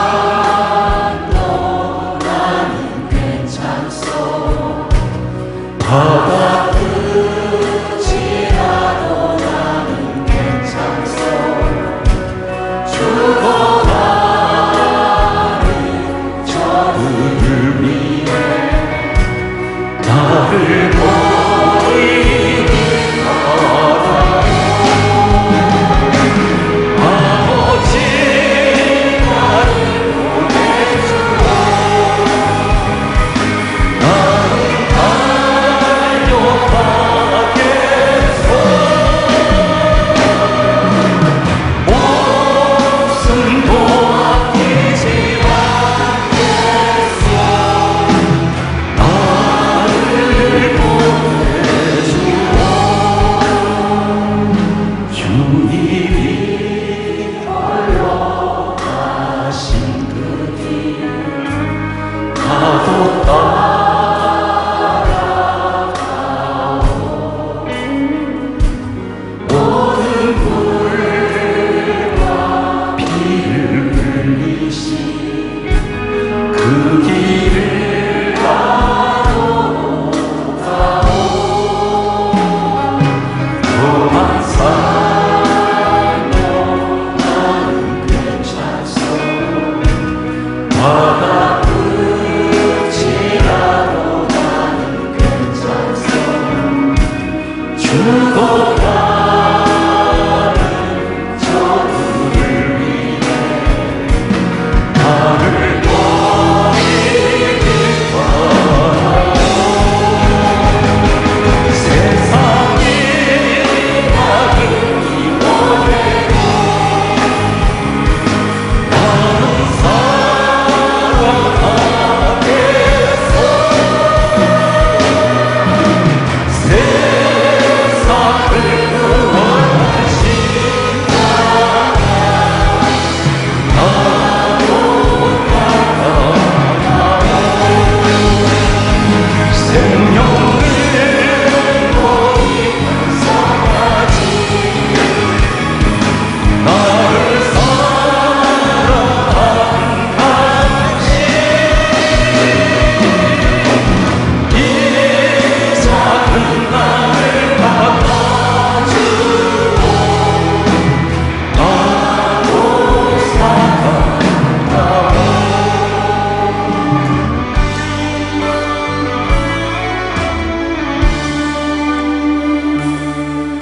붕만산도 나는 괜찮소. 바다 끝이라도 나는 괜찮소. 죽어가는 저들을 위해 나를 보이길 바라요. 아버지 나를 보내주오. 나는 달려가겠소. 목숨도 아끼지 않겠소. 나를 보내주오. 주님이 걸어가신 그 길 나도 따라가오. 모든 물과 피를 흘리신 그 길을 나도 가오. 험한 산도 나는 괜찮소. 바다 끝이라도 나는 괜찮소. 죽어가는 저들을 위해 나를 버리길 바라요. 세상이 나를 이번에도 나는 살아가겠소. 세상을 구원하신 나도 따라가오. 생명을 거의 감사하지. 나를 사랑한 당신 이 작은 나를 받아주오. 나도 사랑하오.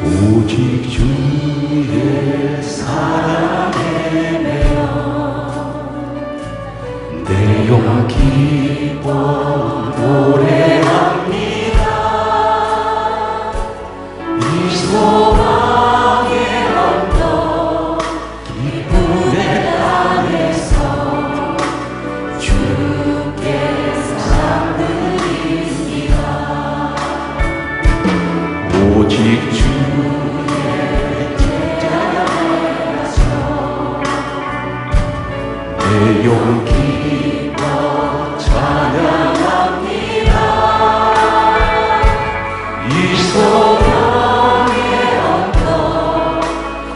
오직 주의 사랑에 매여 내 영 기뻐 노래합니다. 이 소망의 언덕 기쁨의 땅에서 주께 사랑드립니다. 오직 주의 제자라서 내 영 기뻐 찬양합니다. 이 소망의 언덕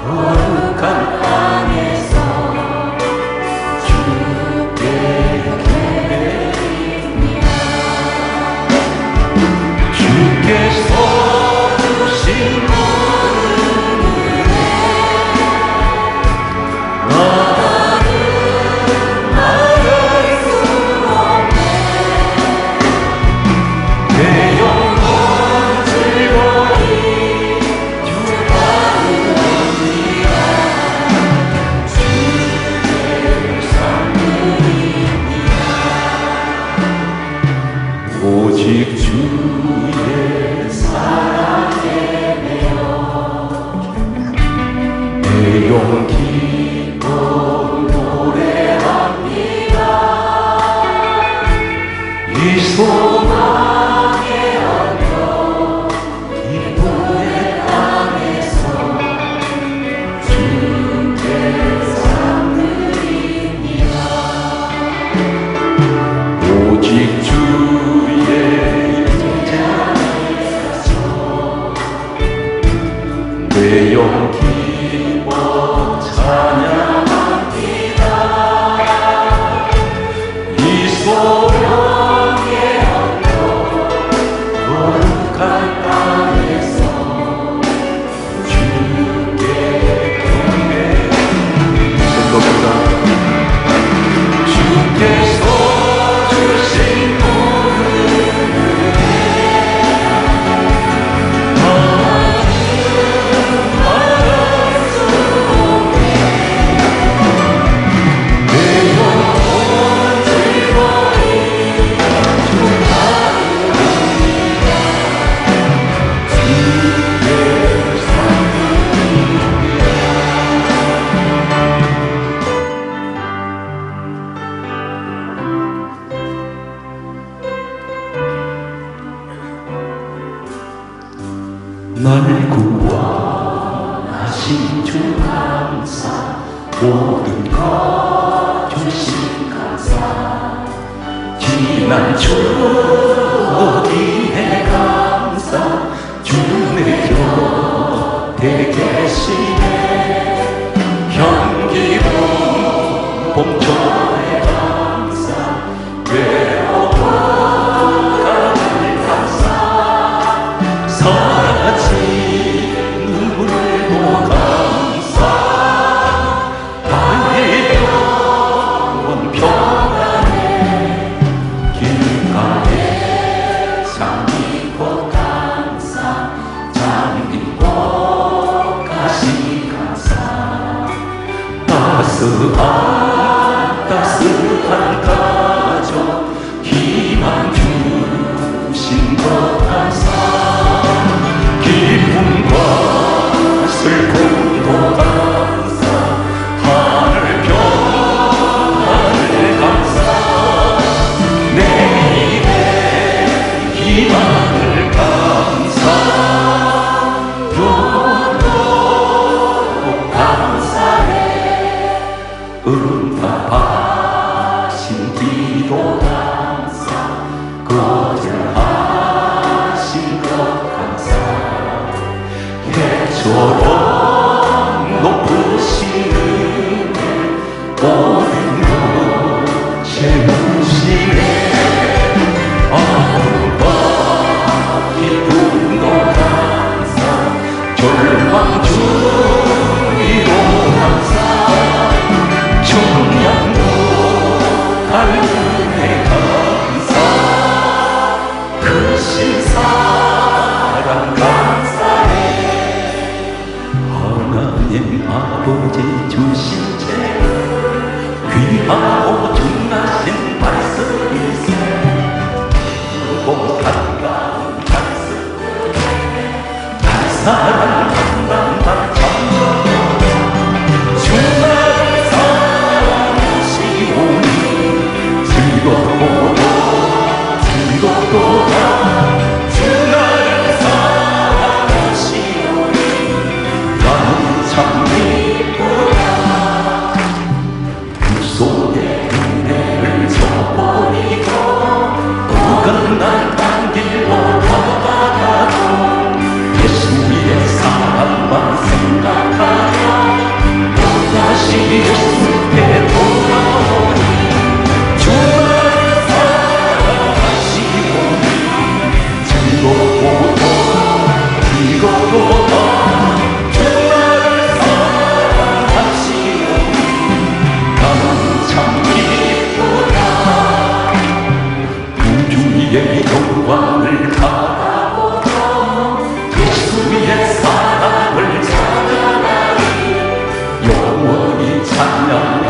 거룩한 땅에서 주께 예배드립니다. 주께서 주신 모든 은혜 나는 말할 수 없네. 내 영혼 즐거이 주받으리라. 주를 섬기리라. 오직 주의 사랑에 매여 내 영 기뻐 노래합니다. 이 소망의 언덕 기쁨의 땅에서 주께 사랑드립니다. 오직 주의 제자에서 내 영 기뻐 찬양합니다. 모든 것 주신 감사 지난 추억이네 감사 주내 곁에 계시네 향기로운 봄철에 감사 외로운 가을 감사 사라진 눈물도 감사 나의 영원 평안에 길가에 장미꽃 감사 장미꽃 가시 감사 따스한 가족 희망 주신 것 감사 기쁨과 슬픔도 감사 하늘 평안을 감사 내일의 희망을 감사 영원토록 감사해 응답하신 기도 감사 거절하신 것 감사 해처럼 높으신 은혜 모든 것 채우시네 아픔과 기쁨도 감사 절망 중이도 감사 청량도 달은혜 감사 크신 사랑 감사해 하나님 아버지 주신 죄 귀하고 중하신 말씀일세 크고 반가운 말씀 날 사랑한단다 참여 주나를 사랑하시오니 즐겁도다 주나를 사랑하시오니 나는 참 기쁘다 그 속에 은혜를 써버리고 어긋난 딴 길로 걸어가도 예수의 사랑만 생각하며 또다시 예수께 돌아오니 주나를 사랑하시오니 즐겁고도 즐겁도다 주나를 사랑하시오니 나는 참 기쁘다 우주의 영광을 바라보며 예수의 사랑을 찬양하리 영원히 찬양할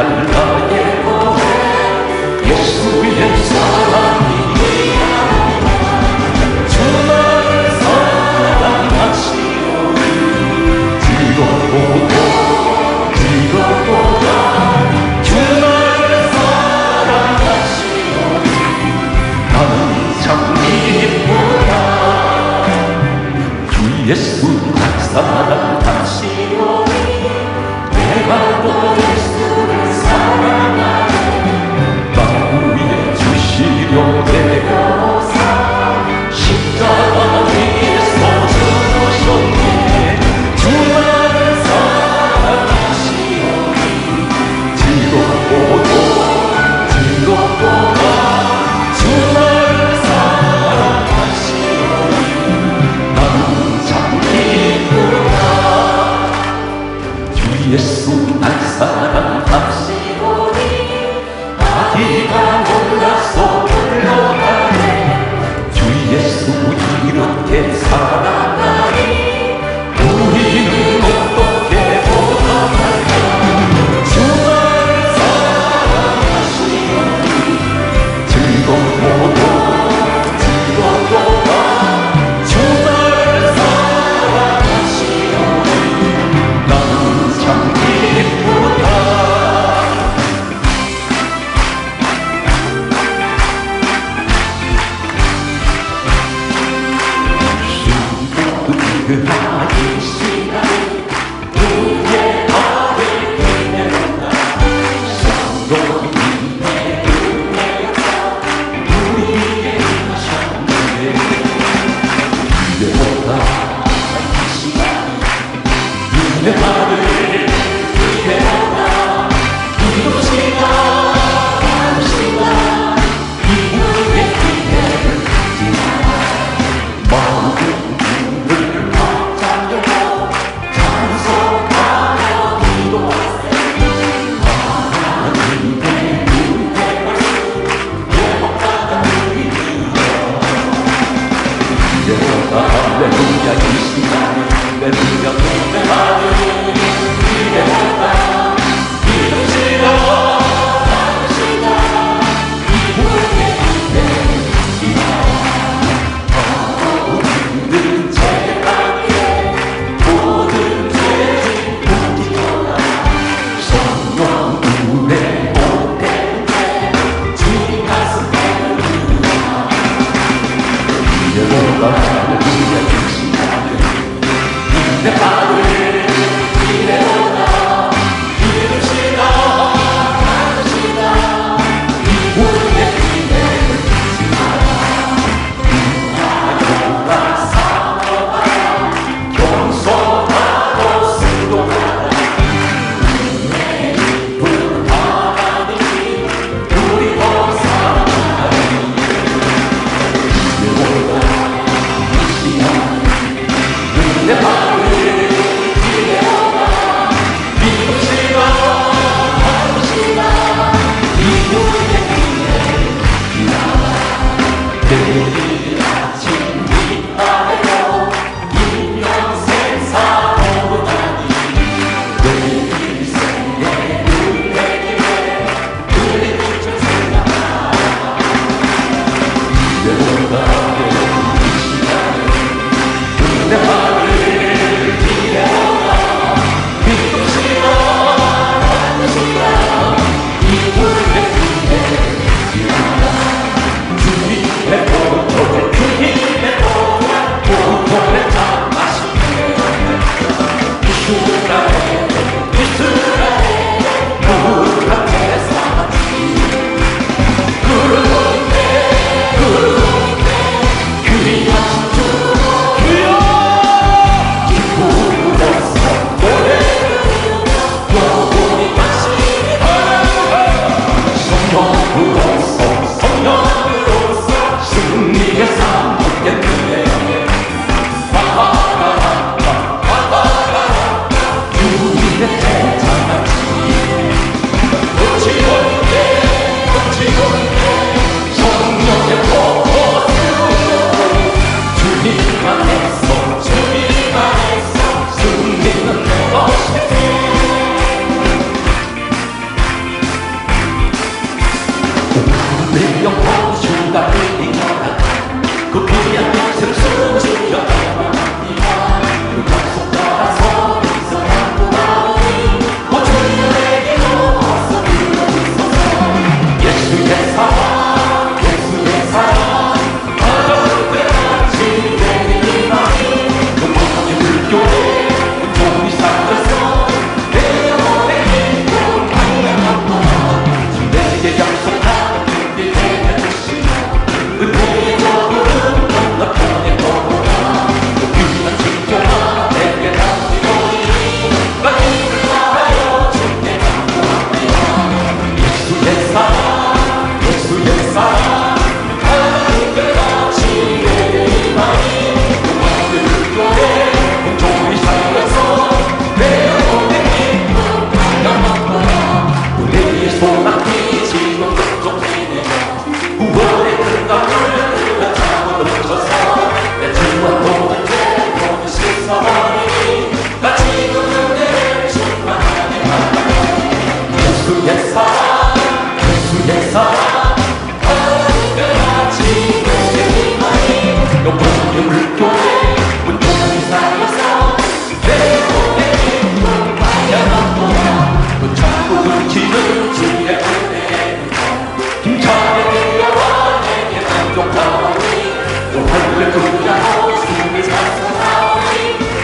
예수의 사랑 예수의 사랑 하늘같이 내리마니 영원의 물결에 온전히 살아서 내 몸에 기쁨 받아놓노라 그 자꾸 넘치는 주의 은혜에 힘차게 뛰어와 내게 만족하오니 또 할렐루야 주님을 찬송하오니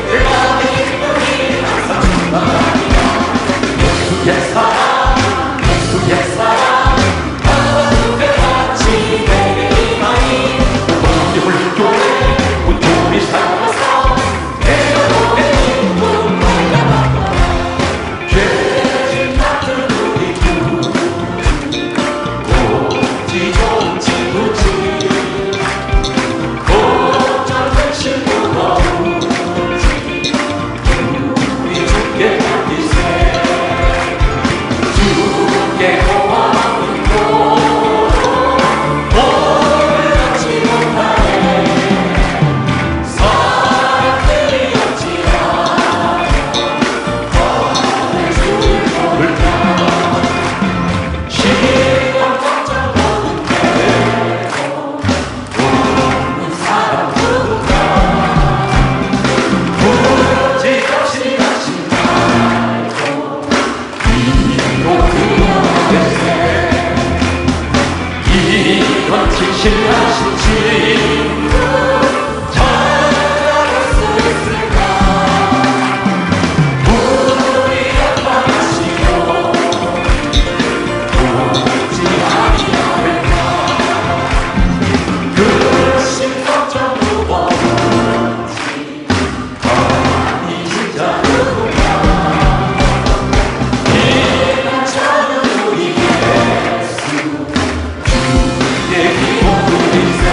내 마음의 기쁨이 항상 충만하리라 예수의 사랑 예수의 사랑 하늘같이 내게 임하니 영원의 물결에 온전히 살아서 내 몸에 기쁨 받아놓노라 죄진 같은 우리 주 오지 좋지 굳이 고절된 신부가 오지 우리 주께 드리세 주께 고마운 도로 오늘 갖지 못하네 사랑들이 어찌하여 너의 주를 다 시간 걱정 모든 데서 오는 사랑 누군가 굳이 없이가신 말고 위로 그려내세 이런 진실하신 친구 찾아갈 수 있을까 우리 아파하시고 오지 아니할까 그 심걱정 무엇인지 아니 진짜 누군가 이는 저는 우리 예수 주의 기쁨 누리세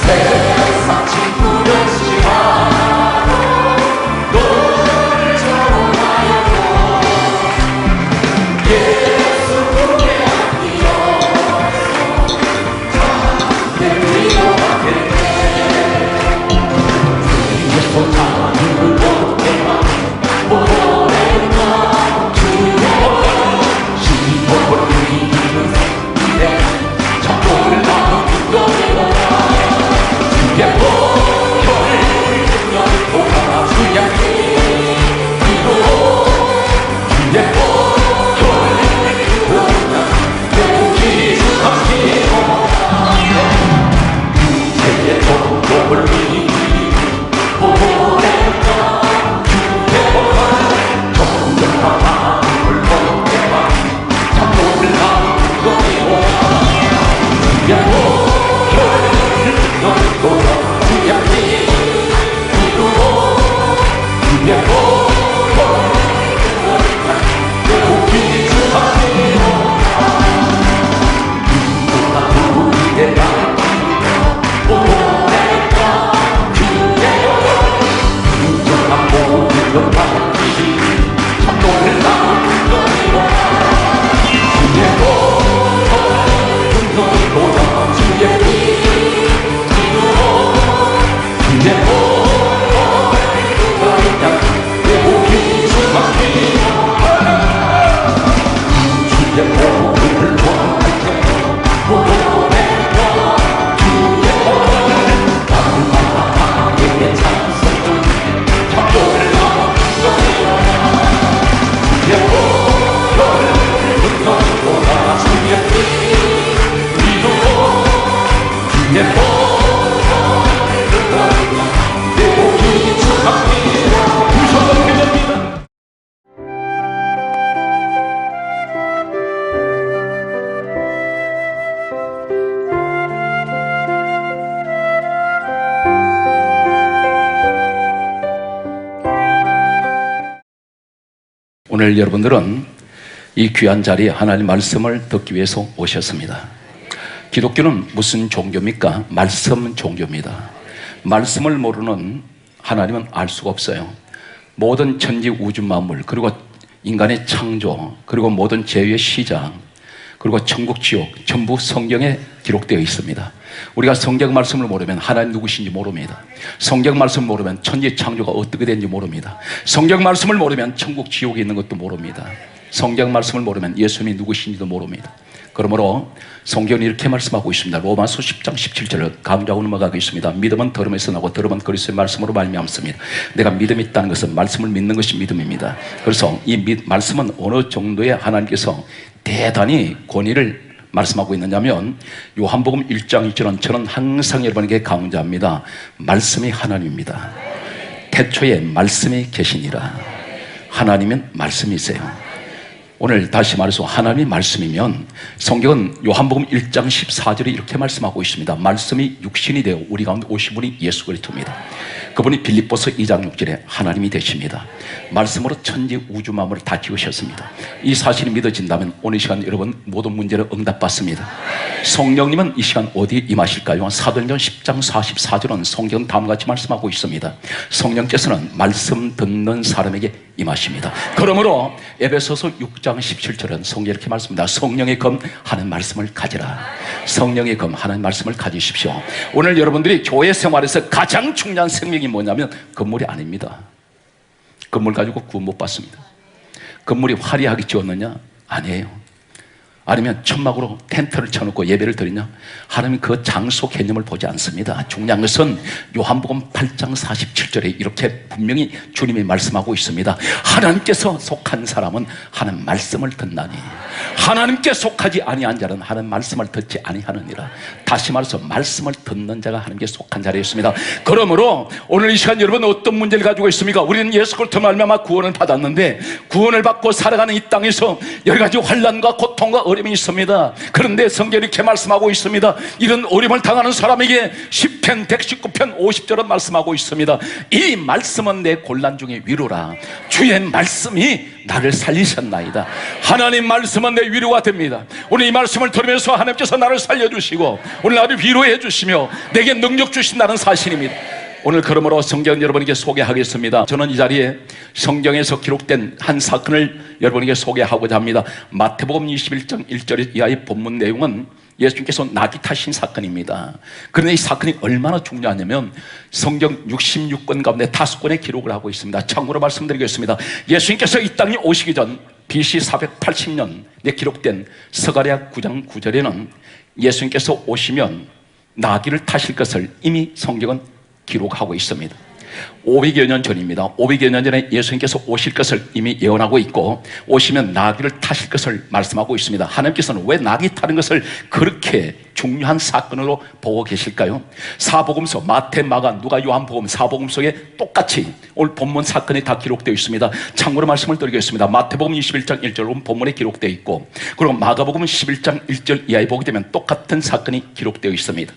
세상 친구를 시하러 너를 전하여도 예수 품에 안기어서 자기 위로하겠네 주님의 손잡이를 어떻게만 보내나 주의 시험을 이기는 생기에 참고를 나누는 거리로라 주의 보혈을 능력을 보아 주의 이루어 주의 보혈을 보아 내 복이 주함이로라 유죄의 종족을 보내자 주의 보혈 정정한 마음을 보내봐 참고를 나누는 거리로라 주의 보혈을 능력을 보아 주의 이루어 주의 보혈을 내 복이 주함이로라 누구나 우리의 날 보내자 주의 유정한 모든 것 받기 참고를 나누는 거리로라 주의 보혈을 능력을 보아 주의 이루어 주의 보혈을 내 복이 주함이로라 주의 보혈을 원하게 보내자 주의 보혈을 받을마다 나에게 찬송을 참고를 나누는 거리로라 주의 보혈을 능력을 보아 주의 이루어 주의 보혈을 내 복이 주함이로라 부셔서 기도합니다. 오늘 여러분들은 이 귀한 자리에 하나님 말씀을 듣기 위해서 오셨습니다. 기독교는 무슨 종교입니까? 말씀 종교입니다. 말씀을 모르는 하나님은 알 수가 없어요. 모든 천지 우주 만물, 그리고 인간의 창조, 그리고 모든 죄의 시작, 그리고 천국 지옥 전부 성경에 기록되어 있습니다. 우리가 성경 말씀을 모르면 하나님 누구신지 모릅니다. 성경 말씀을 모르면 천지 창조가 어떻게 되는지 모릅니다. 성경 말씀을 모르면 천국 지옥에 있는 것도 모릅니다. 성경 말씀을 모르면 예수님이 누구신지도 모릅니다. 그러므로 성경은 이렇게 말씀하고 있습니다. 로마서 10장 17절을 강조하고 넘어가고 있습니다. 믿음은 들음에서 나고 들음은 그리스도의 말씀으로 말미암습니다. 내가 믿음이 있다는 것은 말씀을 믿는 것이 믿음입니다. 그래서 이 말씀은 어느 정도의 하나님께서 대단히 권위를 말씀하고 있느냐면 요한복음 1장 2절은 저는 항상 여러분에게 강조합니다. 말씀이 하나님입니다. 태초에 말씀이 계시니라. 하나님은 말씀이세요. 오늘 다시 말해서 하나님이 말씀이면 성경은 요한복음 1장 14절에 이렇게 말씀하고 있습니다. 말씀이 육신이 되어 우리 가운데 오신 분이 예수 그리스도입니다. 그분이 빌립보서 2장 6절에 하나님이 되십니다. 말씀으로 천지 우주 만물을 다 지으셨습니다. 이 사실이 믿어진다면 오늘 시간 여러분 모든 문제를 응답받습니다. 성령님은 이 시간 어디에 임하실까요? 사도행전 10장 44절은 성경은 다음과 같이 말씀하고 있습니다. 성령께서는 말씀 듣는 사람에게 임하십니다. 그러므로 에베소서 6장 17절은 성경에 이렇게 말씀합니다. 성령의 검 하는 말씀을 가지라. 성령의 검 하는 말씀을 가지십시오. 오늘 여러분들이 교회 생활에서 가장 중요한 생명이 뭐냐면 건물이 아닙니다. 건물 가지고 구원 못 받습니다. 건물이 화려하게 지었느냐? 아니에요. 아니면 천막으로 텐트를 쳐놓고 예배를 드리냐? 하나님은 그 장소 개념을 보지 않습니다. 중요한 것은 요한복음 8장 47절에 이렇게 분명히 주님이 말씀하고 있습니다. 하나님께서 속한 사람은 하나님 말씀을 듣나니 하나님께 속하지 아니한 자는 하나님 말씀을 듣지 아니하느니라. 다시 말해서 말씀을 듣는 자가 하나님께 속한 자리였습니다. 그러므로 오늘 이 시간 여러분 어떤 문제를 가지고 있습니까? 우리는 예수 그리스도 말미암아 구원을 받았는데 구원을 받고 살아가는 이 땅에서 여러 가지 환난과 고통과 어려움이 있습니다. 그런데 성경이 이렇게 말씀하고 있습니다. 이런 어려움을 당하는 사람에게 시편 119편 50절은 말씀하고 있습니다. 이 말씀은 내 곤란 중에 위로라. 주의 말씀이 나를 살리셨나이다. 하나님 말씀은 내 위로가 됩니다. 오늘 이 말씀을 들으면서 하나님께서 나를 살려주시고 오늘 나를 위로해 주시며 내게 능력 주신다는 사실입니다. 오늘 그러므로 성경 여러분에게 소개하겠습니다. 저는 이 자리에 성경에서 기록된 한 사건을 여러분에게 소개하고자 합니다. 마태복음 21장 1절 이하의 본문 내용은 예수님께서 낙이 타신 사건입니다. 그런데 이 사건이 얼마나 중요하냐면 성경 66권 가운데 5권의 기록을 하고 있습니다. 참고로 말씀드리겠습니다. 예수님께서 이 땅에 오시기 전 BC 480년에 기록된 스가랴 9장 9절에는 예수님께서 오시면 나귀를 타실 것을 이미 성경은 기록하고 있습니다. 500여 년 전입니다. 500여 년 전에 예수님께서 오실 것을 이미 예언하고 있고 오시면 나귀를 타실 것을 말씀하고 있습니다. 하나님께서는 왜 나귀 타는 것을 그렇게 중요한 사건으로 보고 계실까요? 사복음서 마태, 마가, 누가, 요한복음 사복음 속에 똑같이 오늘 본문 사건이 다 기록되어 있습니다. 참고로 말씀을 드리겠습니다. 마태복음 21장 1절은 본문에 기록되어 있고 그리고 마가복음 11장 1절 이하에 보게 되면 똑같은 사건이 기록되어 있습니다.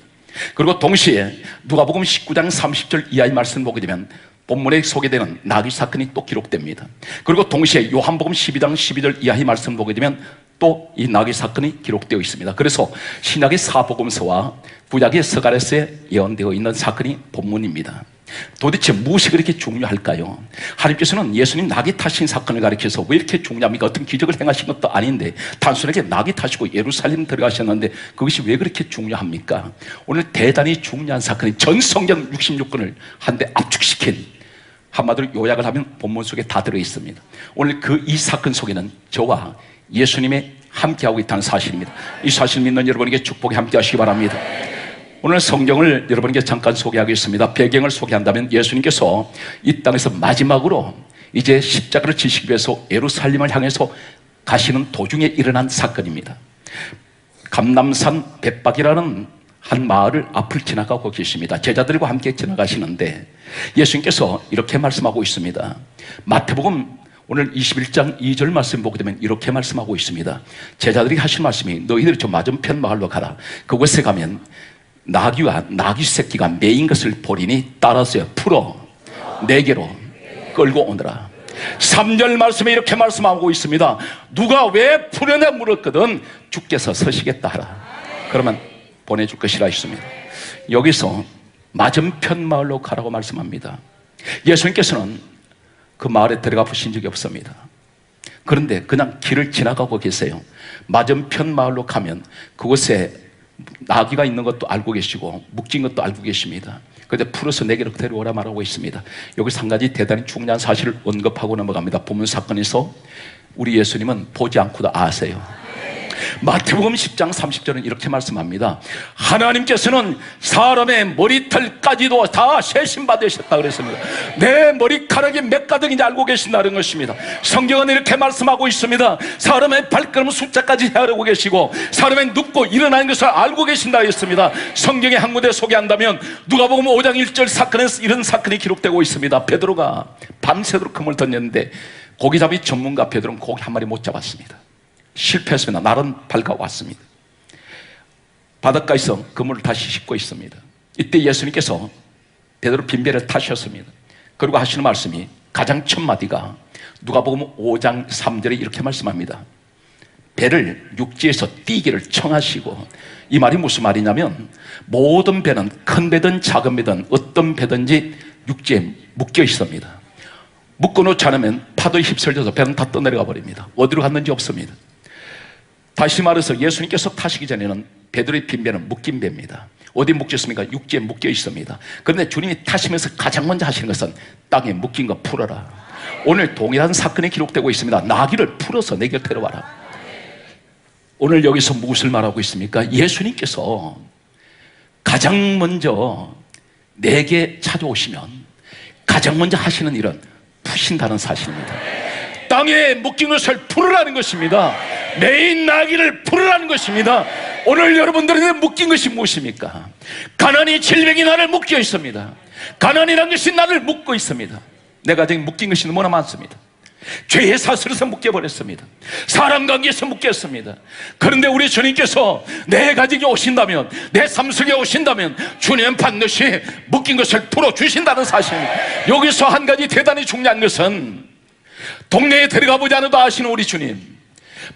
그리고 동시에 누가복음 19장 30절 이하의 말씀 보게 되면 본문에 소개되는 나귀 사건이 또 기록됩니다. 그리고 동시에 요한복음 12장 12절 이하의 말씀 보게 되면 또 이 나귀 사건이 기록되어 있습니다. 그래서 신약의 사복음서와 구약의 스가랴서에 예언되어 있는 사건이 본문입니다. 도대체 무엇이 그렇게 중요할까요? 하나님께서는 예수님 나귀 타신 사건을 가리켜서 왜 이렇게 중요합니까? 어떤 기적을 행하신 것도 아닌데 단순하게 나귀 타시고 예루살렘 들어가셨는데 그것이 왜 그렇게 중요합니까? 오늘 대단히 중요한 사건이 전 성경 66권을 한데 압축시킨, 한마디로 요약을 하면 본문 속에 다 들어있습니다. 오늘 이 사건 속에는 저와 예수님이 함께하고 있다는 사실입니다. 이 사실 믿는 여러분에게 축복이 함께 하시기 바랍니다. 오늘 성경을 여러분에게 잠깐 소개하겠습니다. 배경을 소개한다면 예수님께서 이 땅에서 마지막으로 이제 십자가를 지시기 위해서 예루살렘을 향해서 가시는 도중에 일어난 사건입니다. 감람산 벳박이라는 한 마을을 앞을 지나가고 계십니다. 제자들과 함께 지나가시는데 예수님께서 이렇게 말씀하고 있습니다. 마태복음 오늘 21장 2절 말씀 보게 되면 이렇게 말씀하고 있습니다. 제자들이 하신 말씀이 너희들이 저 맞은편 마을로 가라. 그곳에 가면 나귀와 나귀 새끼가 매인 것을 보리니 따라서 풀어 내게로 끌고 오너라. 3절 말씀에 이렇게 말씀하고 있습니다. 누가 왜 풀어내 물었거든 주께서 서시겠다 하라. 그러면 보내줄 것이라 했습니다. 여기서 맞은편 마을로 가라고 말씀합니다. 예수님께서는 그 마을에 들어가 보신 적이 없습니다. 그런데 그냥 길을 지나가고 계세요. 맞은편 마을로 가면 그곳에 나귀가 있는 것도 알고 계시고 묵진 것도 알고 계십니다. 그런데 풀어서 내게로 데려오라 말하고 있습니다. 여기서 한 가지 대단히 중요한 사실을 언급하고 넘어갑니다. 본문 사건에서 우리 예수님은 보지 않고도 아세요. 마태복음 10장 30절은 이렇게 말씀합니다. 하나님께서는 사람의 머리털까지도 다 세심받으셨다 그랬습니다. 내 머리카락이 몇 가닥인지 알고 계신다는 것입니다. 성경은 이렇게 말씀하고 있습니다. 사람의 발걸음 숫자까지 헤아리고 계시고 사람의 눕고 일어나는 것을 알고 계신다 했습니다. 성경에 한 군데 소개한다면 누가복음 5장 1절 사건에서 이런 사건이 기록되고 있습니다. 베드로가 밤새도록 그물 던졌는데 고기잡이 전문가 베드로는 고기 한 마리 못 잡았습니다. 실패했습니다. 날은 밝아왔습니다. 바닷가에서 그물을 다시 싣고 있습니다. 이때 예수님께서 베드로 빈배를 타셨습니다. 그리고 하시는 말씀이 가장 첫 마디가 누가복음 5장 3절에 이렇게 말씀합니다. 배를 육지에서 띄기를 청하시고, 이 말이 무슨 말이냐면 모든 배는 큰 배든 작은 배든 어떤 배든지 육지에 묶여 있습니다. 묶어놓지 않으면 파도에 휩쓸려서 배는 다 떠내려가 버립니다. 어디로 갔는지 없습니다. 다시 말해서 예수님께서 타시기 전에는 베드로의 빈배는 묶인 배입니다. 어디 묶여 있습니까? 육지에 묶여 있습니다. 그런데 주님이 타시면서 가장 먼저 하시는 것은 땅에 묶인 거 풀어라. 오늘 동일한 사건이 기록되고 있습니다. 나귀를 풀어서 내 곁으로 와라. 오늘 여기서 무엇을 말하고 있습니까? 예수님께서 가장 먼저 내게 찾아오시면 가장 먼저 하시는 일은 푸신다는 사실입니다. 땅에 묶인 것을 풀으라는 것입니다. 메인 나귀를 풀으라는 것입니다. 오늘 여러분들에게 묶인 것이 무엇입니까? 가난이 질병이 나를 묶여 있습니다. 가난이라는 것이 나를 묶고 있습니다. 내 가정에 묶인 것이 너무나 많습니다. 죄의 사슬에서 묶여버렸습니다. 사람관계에서 묶였습니다. 그런데 우리 주님께서 내 가정에 오신다면, 내 삶 속에 오신다면 주님은 반드시 묶인 것을 풀어주신다는 사실입니다. 여기서 한 가지 대단히 중요한 것은 동네에 들어가 보지 않아도 아시는 우리 주님,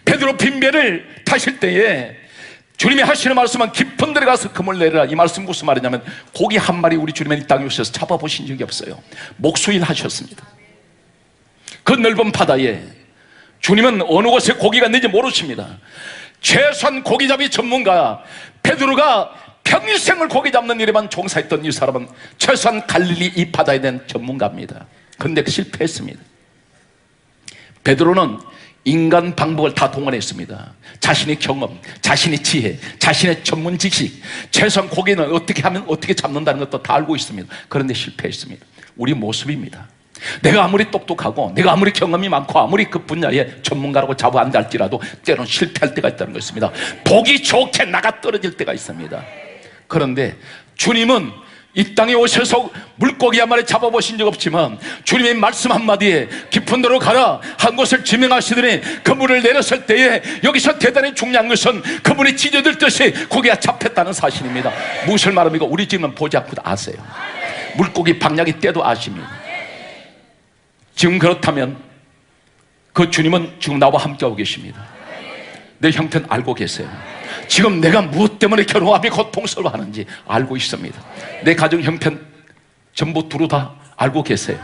베드로 빈배를 타실 때에 주님이 하시는 말씀은 깊은 데를 가서 그물 내리라. 이 말씀 무슨 말이냐면 고기 한 마리 우리 주님은 이 땅에 오셔서 잡아보신 적이 없어요. 목수일 하셨습니다. 그 넓은 바다에 주님은 어느 곳에 고기가 있는지 모르십니다. 최소한 고기잡이 전문가 베드로가 평생을 고기 잡는 일에만 종사했던 이 사람은 최소한 갈릴리 이 바다에 대한 전문가입니다. 그런데 실패했습니다. 베드로는 인간 방법을 다 동원했습니다. 자신의 경험, 자신의 지혜, 자신의 전문 지식, 최소한 고기는 어떻게 하면 어떻게 잡는다는 것도 다 알고 있습니다. 그런데 실패했습니다. 우리 모습입니다. 내가 아무리 똑똑하고 내가 아무리 경험이 많고 아무리 그 분야의 전문가라고 자부한다 할지라도 때로는 실패할 때가 있다는 것입니다. 보기 좋게 나가 떨어질 때가 있습니다. 그런데 주님은 이 땅에 오셔서 물고기 한 마리 잡아보신 적 없지만 주님의 말씀 한마디에 깊은 데로 가라 한 곳을 지명하시더니 그물을 내렸을 때에 여기서 대단히 중요한 것은 그물이 찢어들듯이 고기가 잡혔다는 사실입니다. 무엇을 말합니까? 우리 지금은 보지 않고도 아세요. 물고기 방향이 때도 아십니다. 지금 그렇다면 그 주님은 지금 나와 함께하고 계십니다. 내 형편은 알고 계세요. 지금 내가 무엇 때문에 결혼하며 고통스러워하는지 알고 있습니다. 내 가정 형편 전부 두루 다 알고 계세요.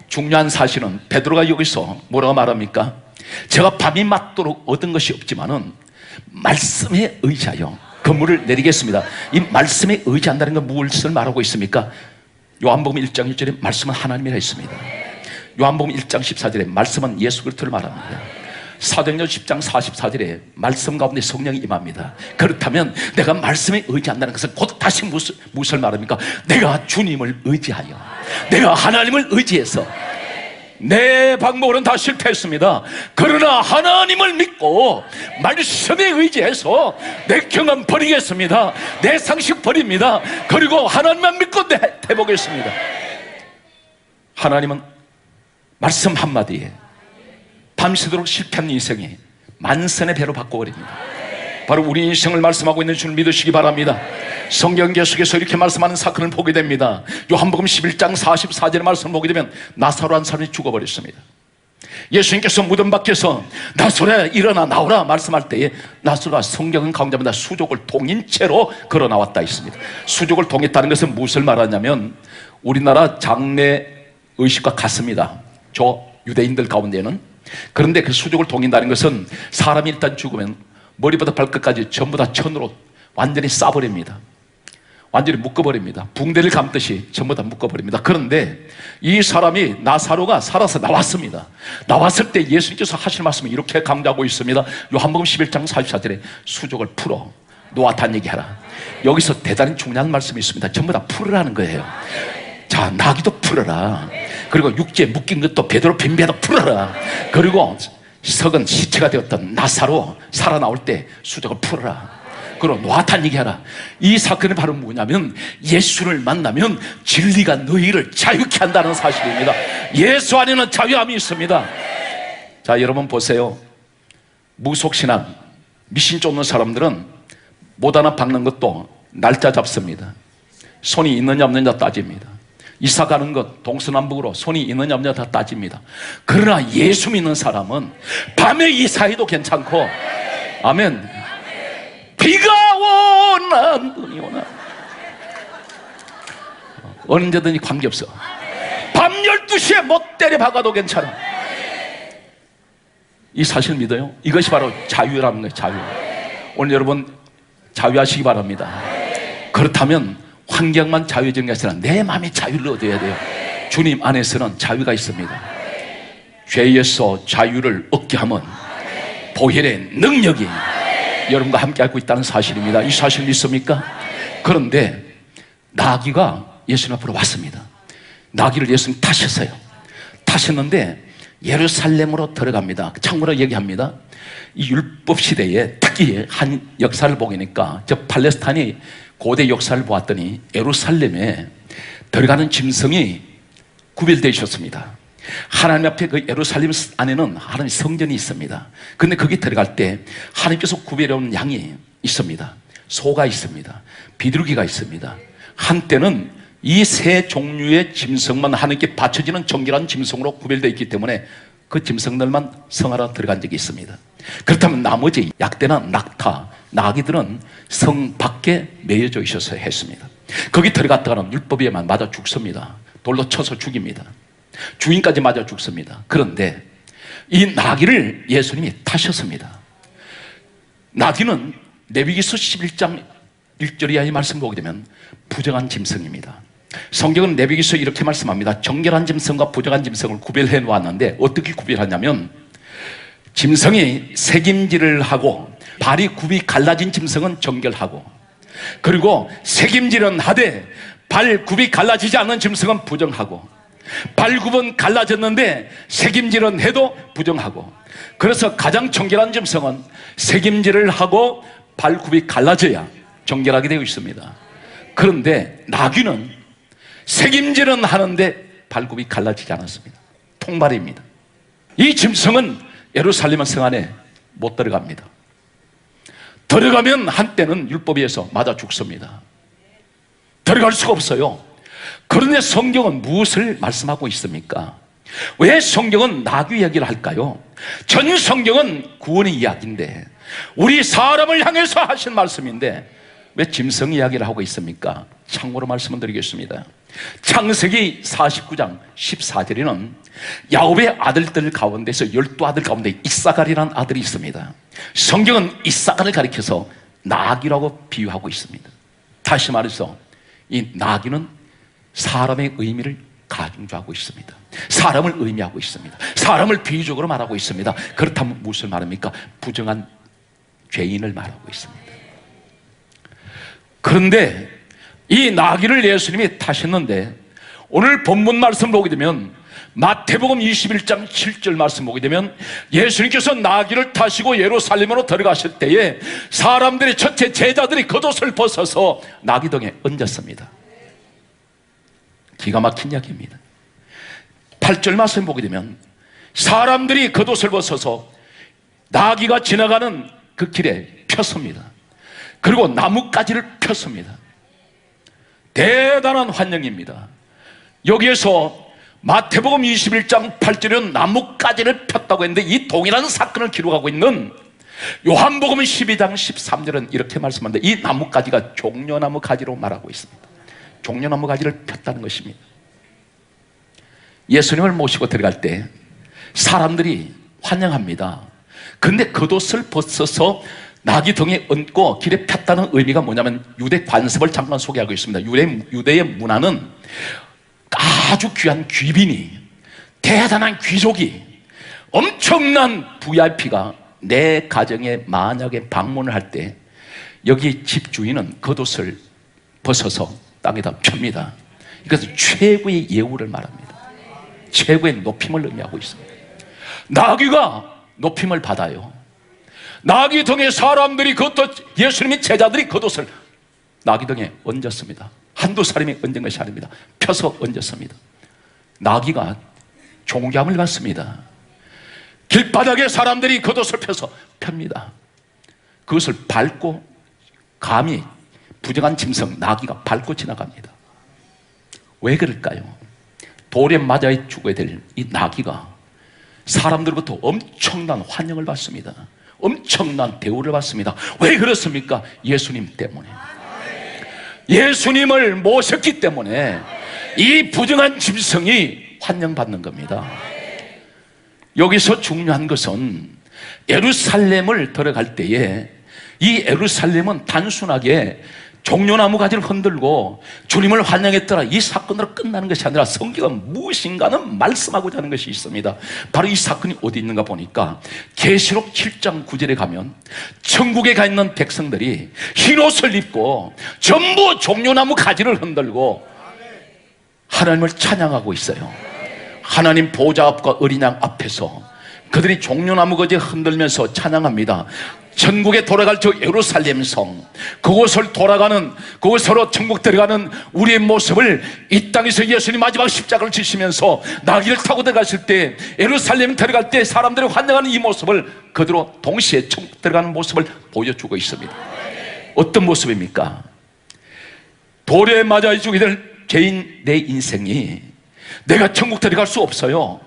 중요한 사실은 베드로가 여기서 뭐라고 말합니까? 제가 밤이 맞도록 얻은 것이 없지만은 말씀에 의지하여 그물을 내리겠습니다. 이 말씀에 의지한다는 건 무엇을 말하고 있습니까? 요한복음 1장 1절에 말씀은 하나님이라 했습니다. 요한복음 1장 14절에 말씀은 예수 그리스도를 말합니다. 사도행전 10장 44절에 말씀 가운데 성령이 임합니다. 그렇다면 내가 말씀에 의지한다는 것은 곧 다시 무엇을 말합니까? 내가 주님을 의지하여, 내가 하나님을 의지해서 내 방법으로는 다 실패했습니다. 그러나 하나님을 믿고 말씀에 의지해서 내 경험 버리겠습니다. 내 상식 버립니다. 그리고 하나님만 믿고 해보겠습니다. 하나님은 말씀 한마디에 밤새도록 실패한 인생이 만선의 배로 바꿔버립니다. 바로 우리 인생을 말씀하고 있는 주를 믿으시기 바랍니다. 성경 계속해서 이렇게 말씀하는 사건을 보게 됩니다. 요한복음 11장 44절의 말씀을 보게 되면 나사로 한 사람이 죽어버렸습니다. 예수님께서 무덤 밖에서 나사로야 일어나 나오라 말씀할 때에 나사로가 성경 가운데마다 수족을 동인 채로 걸어 나왔다 있습니다. 수족을 동했다는 것은 무엇을 말하냐면 우리나라 장례 의식과 같습니다. 저 유대인들 가운데는. 그런데 그 수족을 동인다는 것은 사람이 일단 죽으면 머리부터 발끝까지 전부 다 천으로 완전히 싸버립니다. 완전히 묶어버립니다. 붕대를 감듯이 전부 다 묶어버립니다. 그런데 이 사람이 나사로가 살아서 나왔습니다. 나왔을 때 예수님께서 하실 말씀이 이렇게 강조하고 있습니다. 요한복음 11장 44절에 수족을 풀어 놓았다는 얘기하라. 여기서 대단히 중요한 말씀이 있습니다. 전부 다 풀으라는 거예요. 자, 나귀도 풀어라. 그리고 육지에 묶인 것도 베드로 빈배도 풀어라. 그리고 석은 시체가 되었던 나사로 살아나올 때 수족을 풀어라. 그리고 놓았다는 얘기하라. 이 사건이 바로 뭐냐면 예수를 만나면 진리가 너희를 자유케 한다는 사실입니다. 예수 안에는 자유함이 있습니다. 자, 여러분 보세요. 무속신앙, 미신 쫓는 사람들은 못 하나 박는 것도 날짜 잡습니다. 손이 있느냐 없느냐 따집니다. 이사 가는 것 동서남북으로 손이 있느냐 없느냐 다 따집니다. 그러나 예수 믿는 사람은 밤에 이사해도 괜찮고, 아멘. 비가 오나 눈이 오나 언제든지 관계없어. 밤 12시에 못 때려 박아도 괜찮아. 이 사실 믿어요? 이것이 바로 자유라는 거예요. 자유. 오늘 여러분 자유하시기 바랍니다. 그렇다면 환경만 자유해지는 게 아니라 내 마음의 자유를 얻어야 돼요. 주님 안에서는 자유가 있습니다. 죄에서 자유를 얻게 하면 보혈의 능력이 여러분과 함께 하고 있다는 사실입니다. 이 사실 믿습니까? 그런데 나귀가 예수님 앞으로 왔습니다. 나귀를 예수님 타셨어요. 타셨는데 예루살렘으로 들어갑니다. 참고로 얘기합니다. 이 율법 시대에 특히 한 역사를 보니까 저 팔레스타인이 고대 역사를 보았더니 예루살렘에 들어가는 짐승이 구별되어 있었습니다. 하나님 앞에 그 예루살렘 안에는 하나님 성전이 있습니다. 근데 거기 들어갈 때 하나님께서 구별해온 양이 있습니다. 소가 있습니다. 비둘기가 있습니다. 한때는 이 세 종류의 짐승만 하나님께 바쳐지는 정결한 짐승으로 구별되어 있기 때문에 그 짐승들만 성하러 들어간 적이 있습니다. 그렇다면 나머지 약대나 낙타, 나귀들은 성 밖에 매여져 있어서 했습니다. 거기 들어갔다가는 율법에만 맞아 죽습니다. 돌로 쳐서 죽입니다. 주인까지 맞아 죽습니다. 그런데 이 나귀를 예수님이 타셨습니다. 나귀는 레위기서 11장 1절 이하의 말씀 보게 되면 부정한 짐승입니다. 성경은 레위기서 이렇게 말씀합니다. 정결한 짐승과 부정한 짐승을 구별해 놓았는데 어떻게 구별하냐면 짐승이 새김질을 하고 발이 굽이 갈라진 짐승은 정결하고, 그리고 새김질은 하되 발 굽이 갈라지지 않는 짐승은 부정하고, 발굽은 갈라졌는데 새김질은 해도 부정하고, 그래서 가장 정결한 짐승은 새김질을 하고 발굽이 갈라져야 정결하게 되어 있습니다. 그런데 나귀는 새김질은 하는데 발굽이 갈라지지 않았습니다. 통발입니다. 이 짐승은 예루살렘 성 안에 못 들어갑니다. 들어가면 한때는 율법에 의해서 맞아 죽습니다. 들어갈 수가 없어요. 그런데 성경은 무엇을 말씀하고 있습니까? 왜 성경은 나귀 이야기를 할까요? 전 성경은 구원의 이야기인데, 우리 사람을 향해서 하신 말씀인데 왜 짐승 이야기를 하고 있습니까? 참고로 말씀을 드리겠습니다. 창세기 49장 14절에는 야곱의 아들들 가운데서 12아들 가운데 이사갈이라는 아들이 있습니다. 성경은 이사갈을 가리켜서 나귀라고 비유하고 있습니다. 다시 말해서 이 나귀는 사람의 의미를 강조하고 있습니다. 사람을 의미하고 있습니다. 사람을 비유적으로 말하고 있습니다. 그렇다면 무엇을 말합니까? 부정한 죄인을 말하고 있습니다. 그런데 이 나귀를 예수님이 타셨는데, 오늘 본문 말씀 보게 되면 마태복음 21장 7절 말씀 보게 되면 예수님께서 나귀를 타시고 예루살렘으로 들어가실 때에 사람들이, 첫째 제자들이 겉옷을 벗어서 나귀 등에 얹었습니다. 기가 막힌 이야기입니다. 8절 말씀 보게 되면 사람들이 겉옷을 벗어서 나귀가 지나가는 그 길에 폈습니다. 그리고 나뭇가지를 폈습니다. 대단한 환영입니다. 여기에서 마태복음 21장 8절은 나뭇가지를 폈다고 했는데, 이 동일한 사건을 기록하고 있는 요한복음 12장 13절은 이렇게 말씀하는데, 이 나뭇가지가 종려나무 가지로 말하고 있습니다. 종려나무 가지를 폈다는 것입니다. 예수님을 모시고 들어갈 때 사람들이 환영합니다. 근데 겉옷을 벗어서 나귀 등에 얹고 길에 폈다는 의미가 뭐냐면 유대 관습을 잠깐 소개하고 있습니다. 유대의 문화는 아주 귀한 귀빈이, 대단한 귀족이, 엄청난 VIP가 내 가정에 만약에 방문을 할 때 여기 집주인은 겉옷을 벗어서 땅에다 펴니다. 이것은 최고의 예우를 말합니다. 최고의 높임을 의미하고 있습니다. 나귀가 높임을 받아요. 나귀 등에 사람들이 겉옷, 예수님의 제자들이 겉옷을 나귀 등에 얹었습니다. 한두 사람이 얹은 것이 아닙니다. 펴서 얹었습니다. 나귀가 존경을 받습니다. 길바닥에 사람들이 겉옷을 펴서 펴니다. 그것을 밟고 감히 부정한 짐승 나귀가 밟고 지나갑니다. 왜 그럴까요? 돌에 맞아 죽어야 될 이 나귀가 사람들로부터 엄청난 환영을 받습니다. 엄청난 대우를 받습니다. 왜 그렇습니까? 예수님 때문에. 예수님을 모셨기 때문에 이 부정한 짐승이 환영받는 겁니다. 여기서 중요한 것은 예루살렘을 들어갈 때에 이 예루살렘은 단순하게 종려나무 가지를 흔들고 주님을 환영했더라 이 사건으로 끝나는 것이 아니라 성경은 무엇인가는 말씀하고자 하는 것이 있습니다. 바로 이 사건이 어디 있는가 보니까 계시록 7장 9절에 가면 천국에 가 있는 백성들이 흰옷을 입고 전부 종려나무 가지를 흔들고 하나님을 찬양하고 있어요. 하나님 보좌 앞과 어린 양 앞에서 그들이 종려나무 가지 흔들면서 찬양합니다. 천국에 돌아갈 저 예루살렘 성, 그곳을 돌아가는, 그곳으로 천국 들어가는 우리의 모습을 이 땅에서 예수님 마지막 십자가를 지시면서 나귀를 타고 들어갔을 때, 예루살렘 들어갈 때 사람들이 환영하는 이 모습을 그대로 동시에 천국 들어가는 모습을 보여주고 있습니다. 어떤 모습입니까? 돌에 맞아 죽게 될 죄인 내 인생이 내가 천국 들어갈 수 없어요.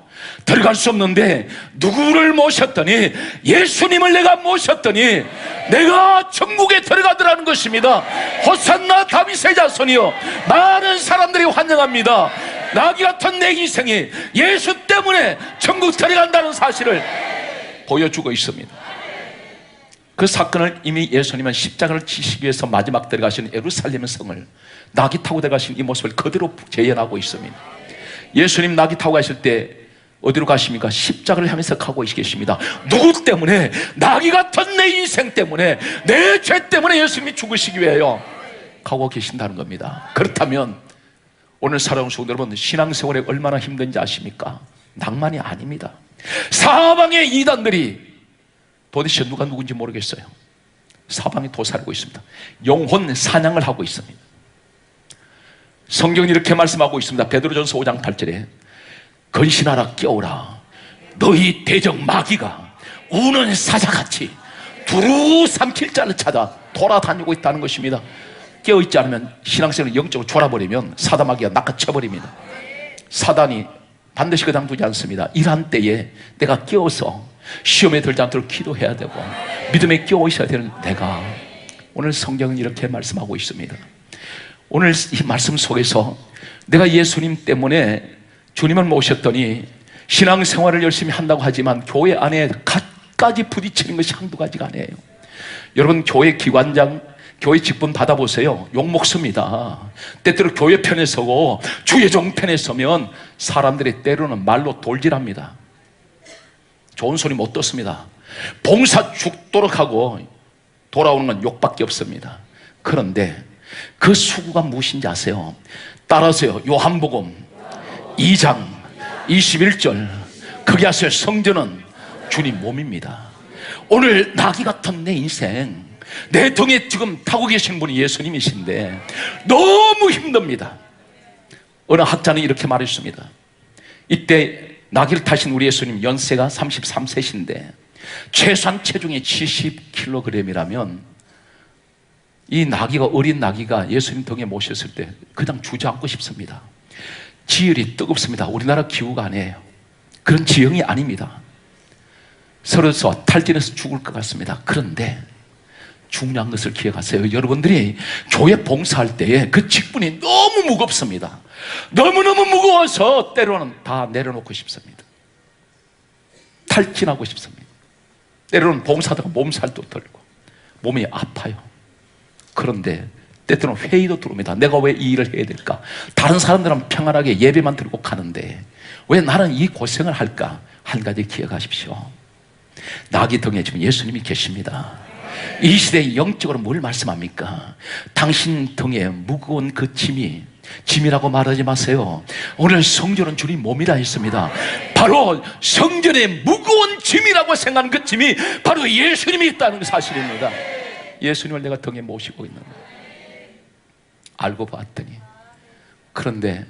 들어갈 수 없는데 누구를 모셨더니 예수님을 내가 모셨더니 내가 천국에 들어가더라는 것입니다. 호산나 다윗의 자손이요, 많은 사람들이 환영합니다. 나귀 같은 내 인생이 예수 때문에 천국 들어간다는 사실을 보여주고 있습니다. 그 사건을 이미 예수님은 십자가를 지시기 위해서 마지막 들어가신 예루살렘 성을 나귀 타고 들어가신 이 모습을 그대로 재현하고 있습니다. 예수님 나귀 타고 가실 때 어디로 가십니까? 십자가를 향해서 가고 계십니다. 누구 때문에? 나귀 같은 내 인생 때문에, 내 죄 때문에 예수님이 죽으시기 위하여 가고 계신다는 겁니다. 그렇다면 오늘 살아온 성도 여러분, 신앙생활에 얼마나 힘든지 아십니까? 낭만이 아닙니다. 사방의 이단들이 도대체 누가 누군지 모르겠어요. 사방에 도사리고 있습니다. 영혼 사냥을 하고 있습니다. 성경이 이렇게 말씀하고 있습니다. 베드로전서 5장 8절에 근신하라 깨우라, 너희 대적 마귀가 우는 사자같이 두루 삼킬 자를 찾아 돌아다니고 있다는 것입니다. 깨어있지 않으면 신앙생활을 영적으로 졸아버리면 사단 마귀가 낚아쳐버립니다. 사단이 반드시 그당두지 않습니다. 일한 때에 내가 깨어서 시험에 들지 않도록 기도해야 되고 믿음에 깨어 있어야 되는 내가, 오늘 성경은 이렇게 말씀하고 있습니다. 오늘 이 말씀 속에서 내가 예수님 때문에 주님을 모셨더니 신앙생활을 열심히 한다고 하지만 교회 안에 갖가지 부딪히는 것이 한두 가지가 아니에요. 여러분, 교회 기관장, 교회 직분 받아보세요. 욕먹습니다. 때때로 교회 편에 서고 주의 종 편에 서면 사람들이 때로는 말로 돌질합니다. 좋은 소리 못 듣습니다. 봉사 죽도록 하고 돌아오는 건 욕밖에 없습니다. 그런데 그 수고가 무엇인지 아세요? 따라하세요. 요한복음 2장 21절, 거기 아세요? 성전은 주님 몸입니다. 오늘 나귀 같은 내 인생, 내 등에 지금 타고 계신 분이 예수님이신데 너무 힘듭니다. 어느 학자는 이렇게 말했습니다. 이때 나귀를 타신 우리 예수님 연세가 33세신데 최소한 체중이 70kg이라면 이 나귀가, 어린 나귀가 예수님 등에 모셨을 때 그냥 주저앉고 싶습니다. 지혈이 뜨겁습니다. 우리나라 기후가 아니에요. 그런 지형이 아닙니다. 서로서 탈진해서 죽을 것 같습니다. 그런데 중요한 것을 기억하세요. 여러분들이 교회 봉사할 때에 그 직분이 너무 무겁습니다. 너무너무 무거워서 때로는 다 내려놓고 싶습니다. 탈진하고 싶습니다. 때로는 봉사하다가 몸살도 들고 몸이 아파요. 그런데 때때로는 회의도 들어옵니다. 내가 왜 이 일을 해야 될까? 다른 사람들은 평안하게 예배만 드리고 가는데 왜 나는 이 고생을 할까? 한 가지 기억하십시오. 나귀 등에 지금 예수님이 계십니다. 이 시대에 영적으로 뭘 말씀합니까? 당신 등에 무거운 그 짐이라고 말하지 마세요. 오늘 성전은 주님 몸이라 했습니다. 바로 성전의 무거운 짐이라고 생각하는 그 짐이 바로 예수님이 있다는 사실입니다. 예수님을 내가 등에 모시고 있는 거예요. 알고 봤더니, 그런데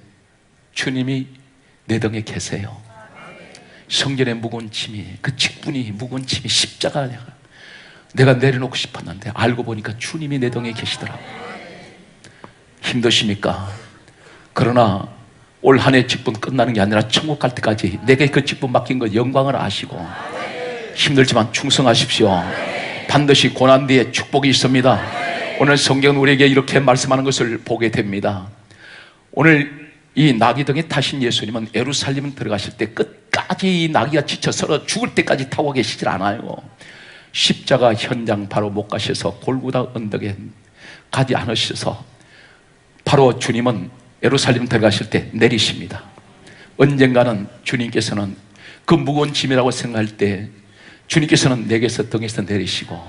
주님이 내 등에 계세요. 성전의 무거운 짐이, 그 직분이, 무거운 짐이 십자가 내가 내려놓고 싶었는데 알고 보니까 주님이 내 등에 계시더라고요. 힘드십니까? 그러나 올 한 해 직분 끝나는 게 아니라 천국 갈 때까지 내게 그 직분 맡긴 것 영광을 아시고 힘들지만 충성하십시오. 반드시 고난 뒤에 축복이 있습니다. 오늘 성경은 우리에게 이렇게 말씀하는 것을 보게 됩니다. 오늘 이 나귀 등에 타신 예수님은 예루살렘 들어가실 때 끝까지 이 나귀가 지쳐서 죽을 때까지 타고 계시질 않아요. 십자가 현장 바로 못 가셔서 골고다 언덕에 가지 않으셔서 바로 주님은 예루살렘 들어가실 때 내리십니다. 언젠가는 주님께서는 그 무거운 짐이라고 생각할 때 주님께서는 내게서 등에서 내리시고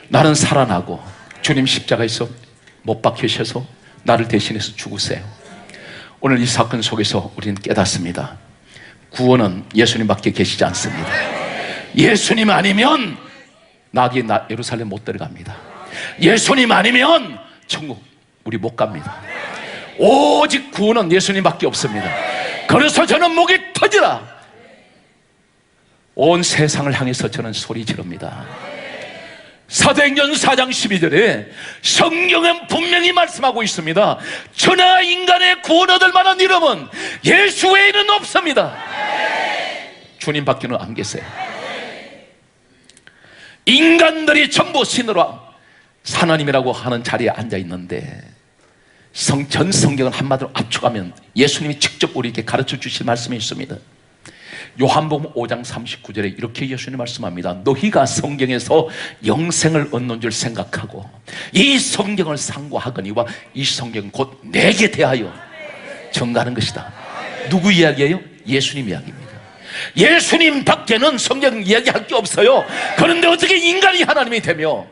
나는 살아나고 주님 십자가에서 못 박히셔서 나를 대신해서 죽으세요. 오늘 이 사건 속에서 우리는 깨닫습니다. 구원은 예수님밖에 계시지 않습니다. 예수님 아니면 나귀 예루살렘 못 들어갑니다. 예수님 아니면 천국 우리 못 갑니다. 오직 구원은 예수님밖에 없습니다. 그래서 저는 목이 터지라 온 세상을 향해서 저는 소리 지릅니다. 사도행전 4장 12절에 성경은 분명히 말씀하고 있습니다. 천하 인간의 구원 얻을 만한 이름은 예수 외에는 없습니다. 주님 밖에는 안 계세요. 인간들이 전부 신으로 하나님이라고 하는 자리에 앉아 있는데 전 성경은 한마디로 압축하면 예수님이 직접 우리에게 가르쳐 주실 말씀이 있습니다. 요한복음 5장 39절에 이렇게 예수님이 말씀합니다. 너희가 성경에서 영생을 얻는 줄 생각하고 이 성경을 상고하거니와 이 성경은 곧 내게 대하여 전가하는 것이다. 누구 이야기예요? 예수님 이야기입니다. 예수님 밖에는 성경 이야기할 게 없어요. 그런데 어떻게 인간이 하나님이 되며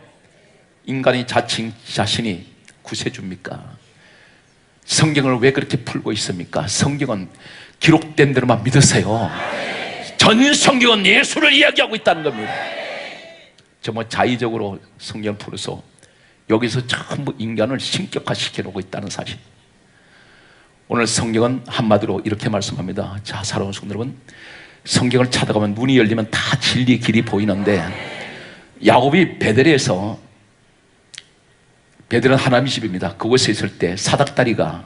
인간이 자신이 구세주입니까? 성경을 왜 그렇게 풀고 있습니까? 성경은 기록된 대로만 믿으세요. 전 성경은 예수를 이야기하고 있다는 겁니다. 정말 자의적으로 성경을 풀어서 여기서 전부 인간을 신격화시켜 놓고 있다는 사실. 오늘 성경은 한마디로 이렇게 말씀합니다. 자, 사랑하는 성도 여러분, 성경을 찾아가면 문이 열리면 다 진리의 길이 보이는데 야곱이 베델에서, 베델은 하나님의 집입니다. 그곳에 있을 때 사닥다리가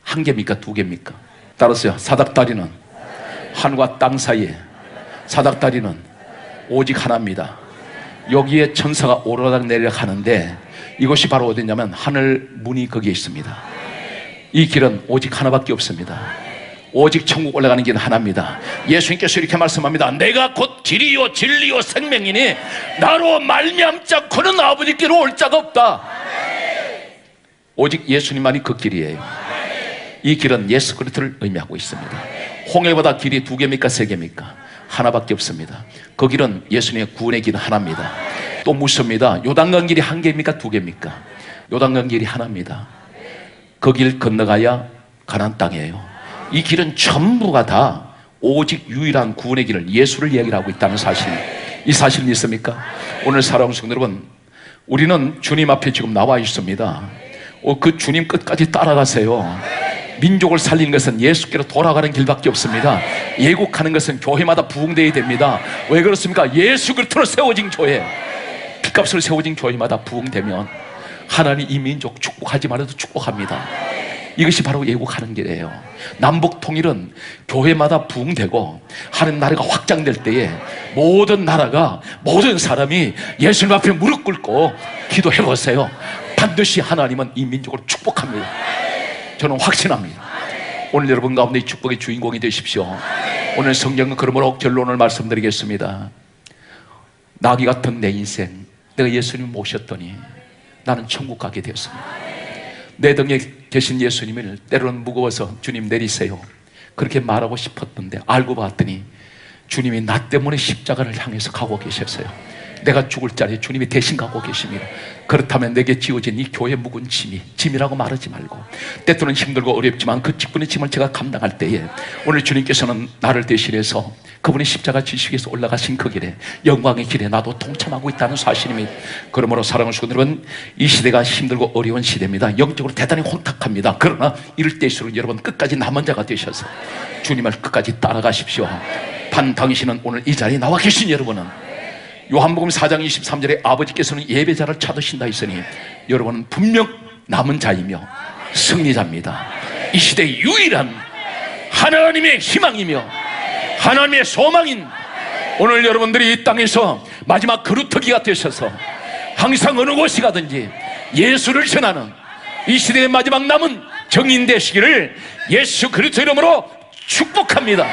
한 개입니까? 두 개입니까? 따라서요. 사닥다리는 하늘과 땅 사이에, 사닥다리는 오직 하나입니다. 여기에 천사가 오르락 내리락 하는데 이것이 바로 어디냐면 하늘 문이 거기에 있습니다. 이 길은 오직 하나밖에 없습니다. 오직 천국 올라가는 길은 하나입니다. 예수님께서 이렇게 말씀합니다. 내가 곧 길이요 진리요 생명이니 나로 말미암지 않고는 아버지께로 올 자가 없다. 오직 예수님만이 그 길이에요. 이 길은 예수 그리스도를 의미하고 있습니다. 홍해보다 길이 두 개입니까? 세 개입니까? 하나밖에 없습니다. 그 길은 예수님의 구원의 길은 하나입니다. 또 묻습니다. 요단강 길이 한 개입니까? 두 개입니까? 요단강 길이 하나입니다. 그 길 건너가야 가나안 땅이에요. 이 길은 전부가 다 오직 유일한 구원의 길을, 예수를 이야기를 하고 있다는 사실, 이 사실 믿습니까? 오늘 사랑하는 성도 여러분, 우리는 주님 앞에 지금 나와 있습니다. 그 주님 끝까지 따라가세요. 민족을 살리는 것은 예수께로 돌아가는 길밖에 없습니다. 예국하는 것은 교회마다 부흥되어야 됩니다. 왜 그렇습니까? 예수 그리스도로 세워진 교회, 핏값으로 세워진 교회마다 부흥되면 하나님 이 민족 축복하지 말아도 축복합니다. 이것이 바로 예국하는 길이에요. 남북 통일은 교회마다 부흥되고 하는 나라가 확장될 때에 모든 나라가, 모든 사람이 예수님 앞에 무릎 꿇고 기도해 보세요. 반드시 하나님은 이 민족을 축복합니다. 저는 확신합니다. 오늘 여러분 가운데 이 축복의 주인공이 되십시오. 오늘 성경은 그러므로 결론을 말씀드리겠습니다. 나귀 같은 내 인생, 내가 예수님을 모셨더니 나는 천국 가게 되었습니다. 내 등에 계신 예수님을 때로는 무거워서 주님 내리세요 그렇게 말하고 싶었는데 알고 봤더니 주님이 나 때문에 십자가를 향해서 가고 계셨어요. 내가 죽을 자리에 주님이 대신 가고 계십니다. 그렇다면 내게 지어진 이 교회 묵은 짐이라고 말하지 말고, 때때로는 힘들고 어렵지만 그 직분의 짐을 제가 감당할 때에 오늘 주님께서는 나를 대신해서 그분이 십자가 지시기에서 올라가신 그 길에, 영광의 길에 나도 동참하고 있다는 사실입니다. 그러므로 사랑하는 성도 여러분, 이 시대가 힘들고 어려운 시대입니다. 영적으로 대단히 혼탁합니다. 그러나 이럴 때일수록 여러분 끝까지 남은 자가 되셔서 주님을 끝까지 따라가십시오. 단 당신은 오늘 이 자리에 나와 계신 여러분은 요한복음 4장 23절에 아버지께서는 예배자를 찾으신다 했으니 여러분은 분명 남은 자이며 승리자입니다. 이 시대의 유일한 하나님의 희망이며 하나님의 소망인 오늘 여러분들이 이 땅에서 마지막 그루터기가 되셔서 항상 어느 곳에 가든지 예수를 전하는 이 시대의 마지막 남은 정인 되시기를 예수 그리스도 이름으로 축복합니다.